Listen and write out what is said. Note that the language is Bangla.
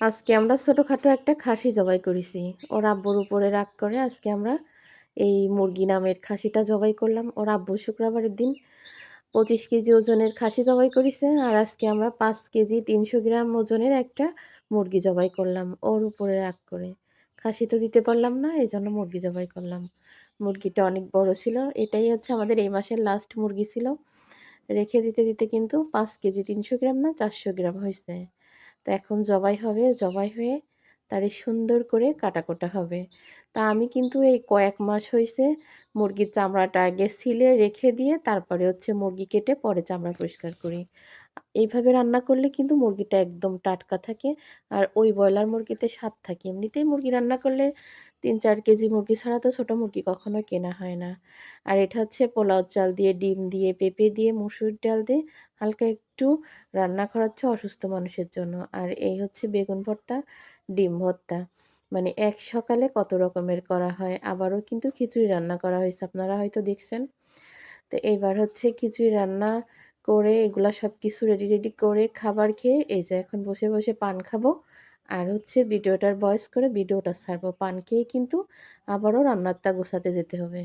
আজকে আমরা ছোটখাটো একটা খাসি জবাই করেছি। ওর আব্বুর উপরে রাগ করে আজকে আমরা এই মুরগি নামের খাসিটা জবাই করলাম। ওর আব্বু শুক্রবারের দিন 25 কেজি ওজনের খাসি জবাই করেছে। আর আজকে আমরা 5 কেজি 300 গ্রাম ওজনের একটা মুরগি জবাই করলাম ওর উপরে রাগ করে। খাসি তো দিতে পারলাম না, এজন্য মুরগি জবাই করলাম। মুরগিটা অনেক বড় ছিল। এটাই হচ্ছে আমাদের এই মাসের লাস্ট মুরগি ছিল। রেখে দিতে দিতে কিন্তু 5 কেজি 300 গ্রাম না 400 গ্রাম হইছে। তো এখন জবাই হবে, জবাই হয়ে তারে সুন্দর করে কাটা হবে। তা আমি কিন্তু এই কয়েক মাস হইছে মুরগির চামড়াটা আগে ছিলে রেখে দিয়ে তারপরে হচ্ছে মুরগি কেটে পরে চামড়া পরিষ্কার করি। এইভাবে রান্না করলে কিন্তু মুরগিটা একদম টাটকা থাকে। আর ওই ব্রয়লার মুরগিতে স্বাদ থাকে। এমনিতেই মুরগি রান্না করলে ৩-৪ কেজি মুরগি ছাড়া তো ছোট মুরগি কখনো কেনা হয় না। আর এটা হচ্ছে পোলাও চাল দিয়ে, ডিম দিয়ে, পেঁপে দিয়ে, মসুর ডাল দিয়ে হালকা একটু রান্না করা হচ্ছে অসুস্থ মানুষের জন্য। আর এই হচ্ছে বেগুন ভর্তা, ডিম ভর্তা। মানে এক সকালে কত রকমের করা হয়। আবারও কিন্তু খিচুড়ি রান্না করা হয়েছে। আপনারা হয়তো দেখছেন। তো এইবার হচ্ছে খিচুড়ি রান্না করে এগুলা সবকিছু রেডি করে খাবার খেয়ে এই যে এখন বসে পান খাবো। আর হচ্ছে ভিডিওটার ভয়েস করে ভিডিওটা ছাড়বো। পান খেয়ে কিন্তু আবারও রান্নারটা গোছাতে যেতে হবে।